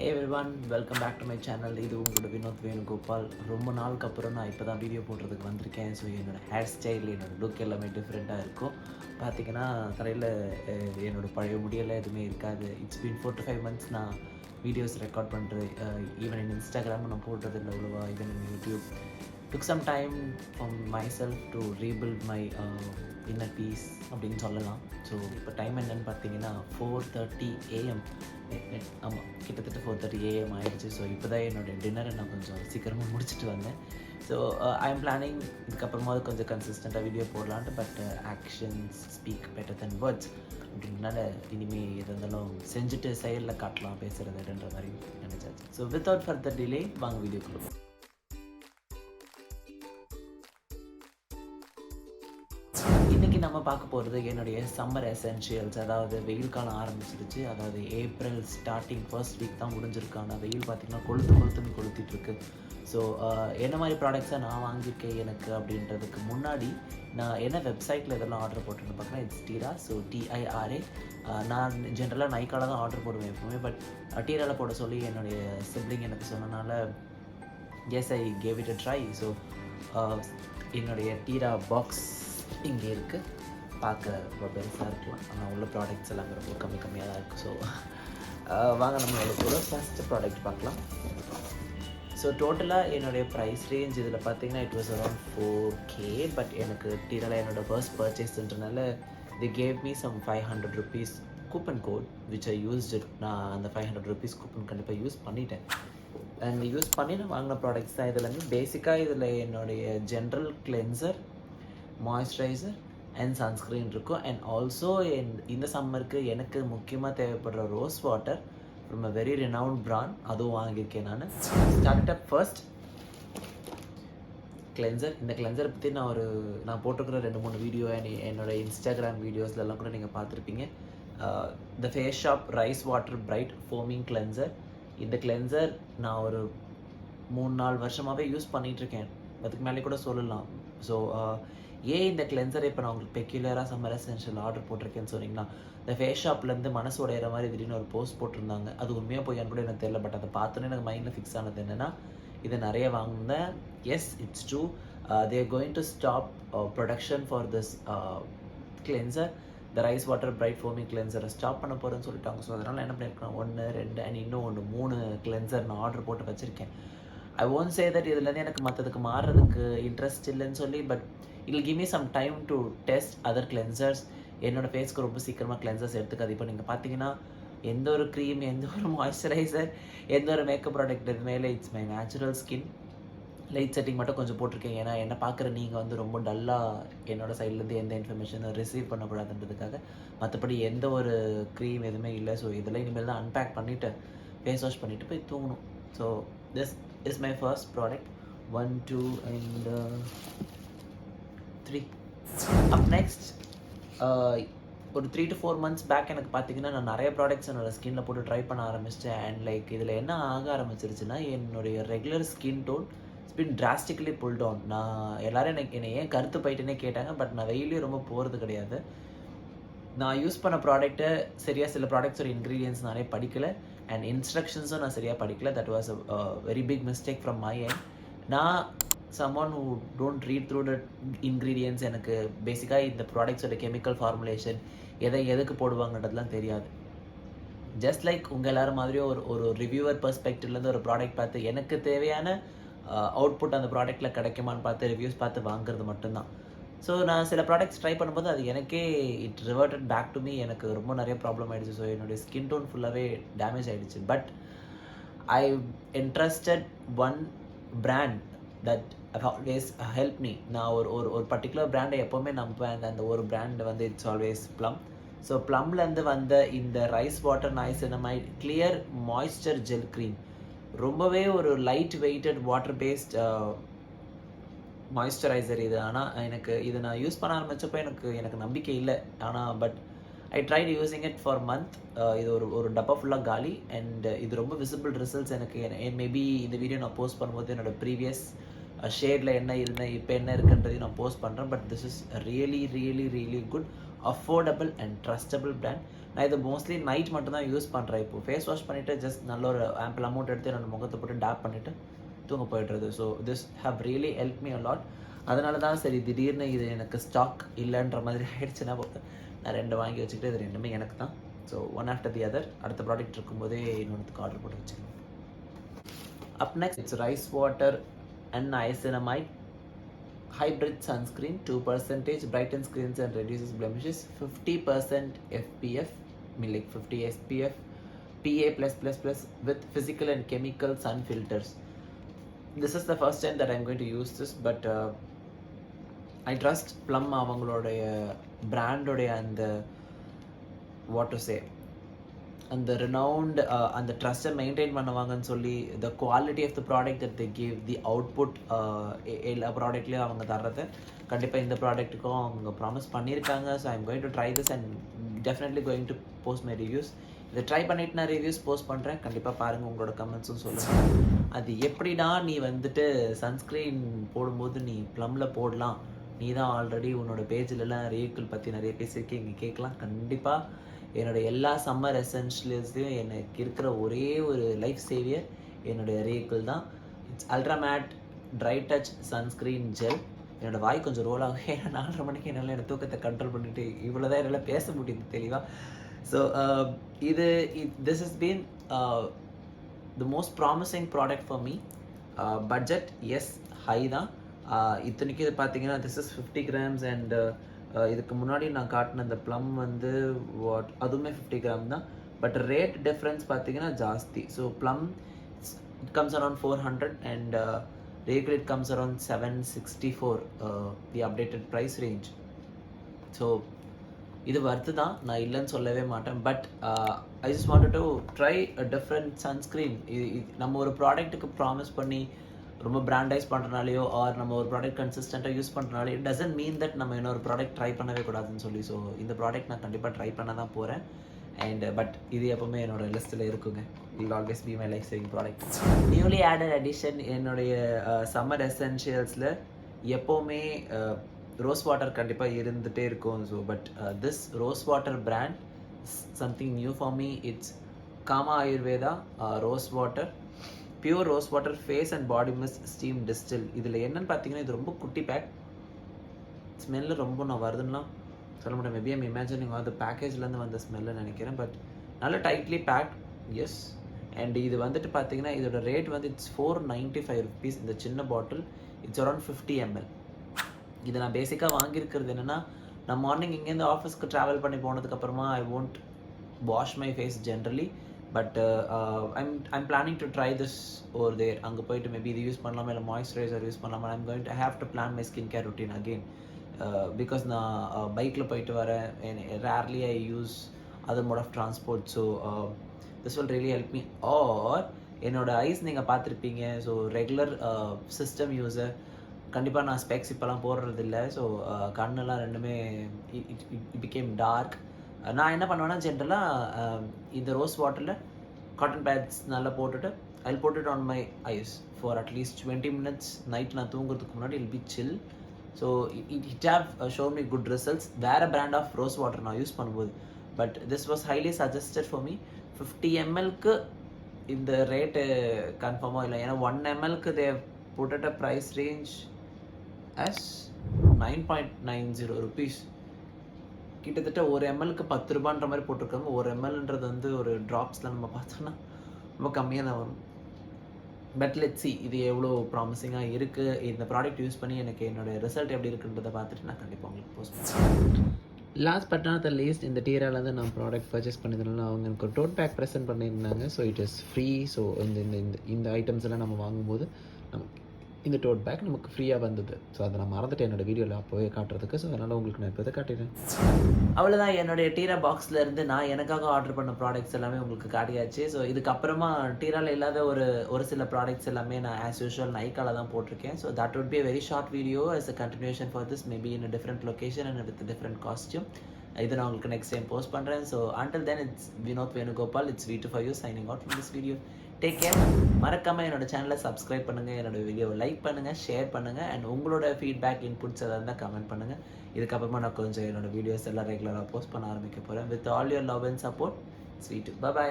Hey everyone, welcome back to my channel. இது உங்களோட வினோத் வேணுகோபால். ரொம்ப நாளுக்கு அப்புறம் நான் இப்போ தான் வீடியோ போடுறதுக்கு வந்திருக்கேன். ஸோ என்னோடய ஹேர் ஸ்டைல், என்னோடய லுக் எல்லாமே டிஃப்ரெண்ட்டாக இருக்கும். பார்த்தீங்கன்னா தலையில் என்னோடய பழைய முடியெல்லாம் எதுவுமே இருக்காது. இட்ஸ் பீன் 4 to 5 months நான் வீடியோஸ் ரெக்கார்ட் பண்ணுறேன். ஈவன் இன் இன்ஸ்டாகிராம் நான் போடுறது இல்லை அவ்வளோவா, even in YouTube. took some time for myself to rebuild my inner peace அப்படின்னு சொல்லலாம். ஸோ இப்போ டைம் என்னென்னு பார்த்தீங்கன்னா 4:30 AM. ஆமாம், கிட்டத்தட்ட 4:30 AM ஆயிடுச்சு. ஸோ இப்போ தான் என்னோடய டின்னரை நான் கொஞ்சம் சீக்கிரமாக முடிச்சுட்டு வந்தேன். ஸோ ஐ எம் பிளானிங் இதுக்கப்புறமாவது கொஞ்சம் கன்சிஸ்டண்ட்டாக வீடியோ போடலான்ட்டு. But actions speak better than words அப்படின்றனால இனிமேல் எது இருந்தாலும் செஞ்சுட்டு செயலில் காட்டலாம் பேசுகிறதுன்ற மாதிரி நினச்சாச்சு. ஸோ வித்தவுட் ஃபர்தர் டிலே வாங்க வீடியோக்குள்ள. இன்றைக்கி நம்ம பார்க்க போகிறது என்னுடைய சம்மர் எசென்ஷியல்ஸ். அதாவது வெயில் காலம் ஆரம்பிச்சிருச்சு. அதாவது ஏப்ரல் ஸ்டார்டிங் ஃபர்ஸ்ட் வீக் தான் முடிஞ்சிருக்கான வெயில் பார்த்திங்கன்னா கொளுத்துன்னு கொளுத்திட்டுருக்கு. ஸோ என்ன மாதிரி ப்ராடக்ட்ஸை நான் வாங்கியிருக்கேன் எனக்கு அப்படின்றதுக்கு முன்னாடி நான் என்ன வெப்சைட்டில் இதெல்லாம் ஆர்டர் போட்டுன்னு பார்க்குறேன். இட்ஸ் டீரா. So TIRA. நான் ஜென்ரலாக நைக்கால தான் ஆர்டர் போடுவேன் எப்போவுமே. பட் டீராவில் போட சொல்லி என்னுடைய சிப்ளிங் எனக்கு சொன்னனால yes I gave it a try. So என்னுடைய டீரா பாக்ஸ் இங்கே இருக்குது. பார்க்க ரொம்ப பெருசாக இருக்கலாம், ஆனால் உள்ள ப்ராடக்ட்ஸ் எல்லாமே ரொம்ப கம்மியாக தான் இருக்குது. ஸோ வாங்க நம்மளோட கூட ஃபஸ்ட்டு ப்ராடக்ட் பார்க்கலாம். ஸோ டோட்டலாக என்னுடைய ப்ரைஸ் ரேஞ்ச் இதில் பார்த்தீங்கன்னா it was around 4K. But எனக்கு டீரால என்னோடய ஃபர்ஸ்ட் பர்ச்சேஸ்ன்றனால they gave me some 500 rupees coupon code which I used. நான் அந்த 500 rupees கூப்பன் கண்டிப்பாக யூஸ் பண்ணிட்டேன். அண்ட் யூஸ் பண்ணி நான் வாங்கின ப்ராடக்ட்ஸ் தான் இதெல்லாமே. பேசிக்காக இதில் என்னுடைய general cleanser, moisturiser and sunscreen இருக்கும். அண்ட் ஆல்சோ இந்த சம்மருக்கு எனக்கு முக்கியமாக தேவைப்படுற rose water from a very renowned brand, அதுவும் வாங்கியிருக்கேன் நான். Start up first cleanser. இந்த கிளென்சரை பற்றி நான் போட்டிருக்கிற 2-3 வீடியோ என்னோடய இன்ஸ்டாகிராம் வீடியோஸ்லாம் கூட நீங்கள் பார்த்துருப்பீங்க. The face shop rice water bright foaming cleanser. இந்த கிளென்சர் நான் ஒரு 3-4 வருஷமாகவே யூஸ் பண்ணிகிட்ருக்கேன், அதுக்கு மேலே கூட சொல்லலாம். ஸோ ஏன் இந்த கிளென்சரை இப்போ நான் உங்களுக்கு பெக்யூலராக சம்மர் எசென்ஷியல் ஆர்டர் போட்டிருக்கேன்னு சொன்னீங்கன்னா, இந்த ஃபேஸ் ஷாப்லேருந்து மனசு உடையிற மாதிரி திடீர்னு ஒரு போஸ்ட் போட்டிருந்தாங்க. அது உண்மையாக போயான்னு கூட எனக்கு தெரியல. பட் அதை பார்த்தோன்னே எனக்கு மைண்டில் ஃபிக்ஸ் ஆனது என்னென்னா, இதை நிறைய வாங்கினேன். Yes, it's true. They are going to stop production for this cleanser, the rice water bright foaming கிளென்சரை ஸ்டாப் பண்ண போகிறேன்னு சொல்லிட்டாங்க. ஸோ அதனால் என்ன பண்ணியிருக்கேன், 1, 2 அண்ட் இன்னும் 3 கிளென்சர் நான் ஆர்டர் போட்டு வச்சுருக்கேன். ஐ ஒன்ட் சே தட் இதுலேருந்து எனக்கு மற்றதுக்கு மாறுறதுக்கு இன்ட்ரெஸ்ட் இல்லைன்னு சொல்லி, but it will give me some time to test other cleansers. என்னோடய ஃபேஸ்க்கு ரொம்ப சீக்கிரமாக கிளென்சர்ஸ் எடுத்துக்காது. இப்போ நீங்கள் பார்த்தீங்கன்னா எந்த ஒரு க்ரீம், எந்த ஒரு மாய்ஸ்சரைசர், எந்த ஒரு மேக்கப் ப்ராடக்ட் எதுவுமே இல்லை. It's my natural skin. Light setting மட்டும் கொஞ்சம் போட்டிருக்கேன். ஏன்னா என்ன பார்க்குற நீங்கள் ரொம்ப டல்லாக என்னோடய சைட்லேருந்து எந்த இன்ஃபர்மேஷனும் ரிசீவ் பண்ணக்கூடாதுன்றதுக்காக. மற்றபடி எந்த ஒரு க்ரீம் எதுவுமே இல்லை. ஸோ இதெல்லாம் இனிமேல் தான் அன்பேக் பண்ணிவிட்டு ஃபேஸ் வாஷ் பண்ணிவிட்டு போய் தூங்கணும். So this is my first product. 1, 2 and 3. Up next, ஒரு 3 to 4 months பேக் எனக்கு பார்த்தீங்கன்னா நான் நிறைய ப்ராடக்ட்ஸ் என்னோடய ஸ்கின்னில் போட்டு ட்ரை பண்ண ஆரம்பிச்சிட்டேன். அண்ட் லைக் இதில் என்ன ஆக ஆரம்பிச்சிருச்சுன்னா, என்னுடைய regular skin tone it's been drastically pull down. நான் எல்லோரும் என்னை ஏன் கருத்து போயிட்டுன்னே கேட்டாங்க. பட் நான் வெயிலையும் ரொம்ப போகிறது கிடையாது. நான் யூஸ் பண்ண ப்ராடக்ட்டை சரியாக சில ப்ராடக்ட்ஸோட இன்க்ரீடியன்ஸ் நானே படிக்கலை. அண்ட் இன்ஸ்ட்ரக்ஷன்ஸும் நான் சரியாக படிக்கல. That was a very big mistake from my end. நான் someone who don't read through the ingredients. எனக்கு பேசிக்காக இந்த ப்ராடக்ட்ஸோட கெமிக்கல் ஃபார்முலேஷன் எதுக்கு போடுவாங்கன்றதுலாம் தெரியாது. ஜஸ்ட் லைக் உங்கள் எல்லோரும் மாதிரியும் ஒரு ரிவ்யூவர் பெர்ஸ்பெக்டிவ்லேருந்து ஒரு ப்ராடக்ட் பார்த்து எனக்கு தேவையான அவுட்புட் அந்த ப்ராடக்ட்டில் கிடைக்குமான்னு பார்த்து ரிவ்யூஸ் பார்த்து வாங்குறது மட்டும்தான். ஸோ நான் சில ப்ராடக்ட்ஸ் ட்ரை பண்ணும்போது அது எனக்கே it reverted back to me. எனக்கு ரொம்ப நிறைய ப்ராப்ளம் ஆகிடுச்சு. ஸோ என்னுடைய ஸ்கின் டோன் ஃபுல்லாகவே டேமேஜ் ஆகிடுச்சு. But I interested one brand that always help me. நான் ஒரு பர்டிகுலர் பிராண்டை எப்போவுமே நம்புவேன். அந்த ஒரு brand it's always Plum. So ப்ளம்லேருந்து வந்த இந்த rice water niacinamide clear moisture gel cream ரொம்பவே ஒரு light weighted water based moisturiser இது. ஆனால் எனக்கு இது நான் யூஸ் பண்ண ஆரம்பித்தப்போ எனக்கு நம்பிக்கை இல்லை. ஆனால் but I tried using it for month. இது ஒரு டப்பா ஃபுல்லாக காலி. அண்ட் இது ரொம்ப விசிபிள் ரிசல்ட்ஸ் எனக்கு. மேபி இந்த வீடியோ நான் போஸ்ட் பண்ணும்போது என்னோடய ப்ரீவியஸ் ஷேடில் என்ன இருந்தேன் இப்போ என்ன இருக்குன்றதையும் நான் போஸ்ட் பண்ணுறேன். But this is really really really good. Affordable and trustable brand. நான் இதை மோஸ்ட்லி நைட் மட்டும் தான் யூஸ் பண்ணுறேன். இப்போது ஃபேஸ் வாஷ் பண்ணிவிட்டு ஜஸ்ட் நல்ல ஒரு ஆம்பிள் அமௌண்ட் எடுத்து என்னோட முகத்தை போட்டு டேப் பண்ணிவிட்டு தூங்க போய்ட்டுறது. So this have really help me a lot. அதனால தான் சரி திடீர்னு இது எனக்கு ஸ்டாக் இல்லைன்ற மாதிரி ஆகிடுச்சுன்னா நான் 2 வாங்கி வச்சுக்கிட்டு இது 2மே எனக்கு தான். So one after the other அடுத்த ப்ராடக்ட் இருக்கும்போதே இன்னொன்றுக்கு ஆர்டர் போட்டு வச்சுக்கணும். அப் next it's rice water and niacinamide hybrid sunscreen, 2% brightens screens and reduces blemishes, 50% FPF, like 50 SPF, PA+++ with physical and chemical sun filters. This is the first time that I'm going to use this, but I trust Plum avangaloda brand oda and what to say and the renowned and the trust maintain பண்ணுவாங்கன்னு சொல்லி the quality of the product that they give, the output எல்லா ப்ராடக்ட்லேயும் அவங்க தர்றது கண்டிப்பாக இந்த ப்ராடக்ட்டுக்கும் அவங்க promise பண்ணியிருக்காங்க. So I'm going to try this and definitely going to post my reviews. இதை ட்ரை பண்ணிட்டு நான் ரிவ்யூஸ் போஸ்ட் பண்ணுறேன். கண்டிப்பாக பாருங்கள், உங்களோட கமெண்ட்ஸும் சொல்லுங்கள். அது எப்படின்னா நீ வந்துட்டு சன்ஸ்க்ரீன் போடும்போது நீ ப்ளம்மில் போடலாம், நீ தான் ஆல்ரெடி உன்னோட பேஜிலலாம் ரீக்கள் பற்றி நிறைய பேசியிருக்கீங்க, கேட்கலாம். கண்டிப்பாக என்னோடய எல்லா சம்மர் எசென்ஷியல்ஸ்லையும் எனக்கு இருக்கிற ஒரே ஒரு லைஃப் சேவியர் என்னுடைய ரீக்கள் தான். It's ultra matte dry touch sunscreen gel. என்னோடய வாய் கொஞ்சம் ரோல் ஆகும், ஏன்னா 4:30 மணிக்கு என்னால் என்னோட தூக்கத்தை கண்ட்ரோல் பண்ணிவிட்டு இவ்வளோ தான் என்னால் பேச முடியுது தெளிவாக. So this is been the most promising product for me. Budget is high தான். இத்தனைக்கு இது பார்த்தீங்கன்னா திஸ் இஸ் 50 grams அண்ட் இதுக்கு முன்னாடி நான் காட்டின அந்த ப்ளம் வந்து அதுவுமே 50 grams தான். பட் ரேட் டிஃப்ரென்ஸ் பார்த்தீங்கன்னா ஜாஸ்தி. So Plum it comes around 400 and Reequil it comes around 764 the updated price range. So இது வர்த்து தான், நான் இல்லைன்னு சொல்லவே மாட்டேன். But I just wanted to try a different sunscreen. நம்ம ஒரு ப்ராடக்ட்டுக்கு ப்ராமிஸ் பண்ணி ரொம்ப பிராண்டைஸ் பண்ணுறனாலையோ ஆர் நம்ம ஒரு ப்ராடக்ட் கன்சிஸ்டண்ட்டாக யூஸ் பண்ணுறனாலே இட் டசன்ட் மீன் தட் நம்ம இன்னொரு ப்ராடக்ட் ட்ரை பண்ணவே கூடாதுன்னு சொல்லி. ஸோ இந்த ப்ராடக்ட் நான் கண்டிப்பாக ட்ரை பண்ண தான் போகிறேன். அண்ட் பட் இது எப்போவுமே என்னோட லிஸ்ட்டில் இருக்குங்க. I'll always be my life saving product. Newly added addition என்னுடைய சம்மர் எசென்ஷியல்ஸில் எப்போவுமே ரோஸ் வாட்டர் கண்டிப்பாக இருந்துகிட்டே இருக்கும். So but this rose water brand something new for me. It's Kama Ayurveda rose water, pure rose water face and body mist steam distil. இதில் என்னென்னு பார்த்தீங்கன்னா இது ரொம்ப குட்டி பேக். ஸ்மெல்லு ரொம்ப நான் வருதுன்னா சொல்ல முடியும். மேபி ஐம் இமேஜினிங் அது பேக்கேஜ்லேருந்து வந்த ஸ்மெல்லுன்னு நினைக்கிறேன். பட் நல்ல டைட்லி பேக்ட், எஸ். அண்ட் இது வந்துட்டு பார்த்தீங்கன்னா இதோட ரேட் வந்து இட்ஸ் 495 rupees இந்த சின்ன பாட்டில். It's around 50 ml. இது நான் பேசிக்காக வாங்கியிருக்கிறது என்னென்னா, நான் மார்னிங் இங்கேருந்து ஆஃபீஸ்க்கு ட்ராவல் பண்ணி போனதுக்கப்புறமா I won't wash my face generally. But I'm planning to try this over there. அங்கே போயிட்டு மேபி இது யூஸ் பண்ணலாமா இல்லை மாய்ஸ்சரைசர் யூஸ் பண்ணலாமா. I'm going to have to plan my skin care routine again because நான் பைக்கில் போயிட்டு வரேன். rarely I use other mode of transport. So this will really help me. Or என்னோட ஐஸ் நீங்கள் பார்த்துருப்பீங்க. ஸோ ரெகுலர் சிஸ்டம் யூஸர் கண்டிப்பாக நான் specs இப்போலாம் போடுறதில்ல. ஸோ கண்ணெல்லாம் ரெண்டுமே இட் பிகேம் டார்க். நான் என்ன பண்ணுவேன்னா ஜென்ரலாக இந்த ரோஸ் வாட்டரில் காட்டன் பேட்ஸ் நல்லா போட்டுட்டு I put it on my eyes for at least 20 minutes night நான் தூங்குறதுக்கு முன்னாடி I'll be chill. So it have show me good results. வேறு பிராண்ட் ஆஃப் ரோஸ் வாட்டர் நான் யூஸ் பண்ணும்போது. But this was highly suggested for me. 50 mlக்கு இந்த rate கன்ஃபார்மாக இல்லை. ஏன்னா 1 mlக்கு they put at a price range as 9.90 rupees. கிட்டத்தட்ட 1 mlக்கு 10 ரூபான்ற மாதிரி போட்டிருக்காங்க. 1 mlன்றது வந்து ஒரு ட்ராப்ஸில் நம்ம பார்த்தோன்னா ரொம்ப கம்மியாக தான் வரும். பட் லெட் சி இது எவ்வளோ ப்ராமிசிங்காக இருக்குது. இந்த ப்ராடக்ட் யூஸ் பண்ணி எனக்கு என்னோடய ரிசல்ட் எப்படி இருக்குன்றதை பார்த்துட்டு நான் கண்டிப்பாக உங்களுக்கு போஸ்ட் பண்ணுறேன். Last but not the least, இந்த டீராலேருந்து நான் ப்ராடக்ட் பர்ச்சேஸ் பண்ணதுனால அவங்க எனக்கு ஒரு டோட் பேக் ப்ரெசென்ட் பண்ணியிருந்தாங்க. So it is free. So இந்த ஐட்டம்ஸ் எல்லாம் நம்ம வாங்கும்போது நமக்கு இந்த டோட் பேக் நமக்கு ஃப்ரீயாக வந்தது. ஸோ அதை நான் மறந்துட்டு என்னோடய வீடியோவில் அப்போவே காட்டுறதுக்கு. ஸோ அதனால் உங்களுக்கு நான் இப்போ இதை காட்டிடுறேன். அவ்வளோதான், என்னுடைய டீரா பாக்ஸ்லேருந்து நான் எனக்காக ஆர்டர் பண்ண ப்ராடக்ட்ஸ் எல்லாமே உங்களுக்கு காட்டியாச்சு. ஸோ இதுக்கப்புறமா டீராவில் இல்லாத ஒரு சில ப்ராடக்ட்ஸ் எல்லாமே நான் ஆஸ் யூஷுவல் நைக்கால தான் போட்டிருக்கேன். So that would be a very short video as a continuation for this, maybe in a different location and with a different costume. இதை நான் உங்களுக்கு நெக்ஸ்ட் டைம் போஸ்ட் பண்ணுறேன். So until then, it's Vinod Venugopal, it's V2 for you signing out from this video. Take care. மறக்காமல் என்னோட சேனலை subscribe பண்ணுங்கள், என்னோட வீடியோவை லைக் பண்ணுங்கள், ஷேர் பண்ணுங்கள், அண்ட் உங்களோட ஃபீட்பேக் இன்புட்ஸ் எதாவது இருந்தால் கமெண்ட் பண்ணுங்கள். இதுக்கப்புறமா நான் கொஞ்சம் என்னோட வீடியோஸ் எல்லாம் ரெகுலராக போஸ்ட் பண்ண ஆரம்பிக்க போகிறேன். With all your love and support, sweet. Bye.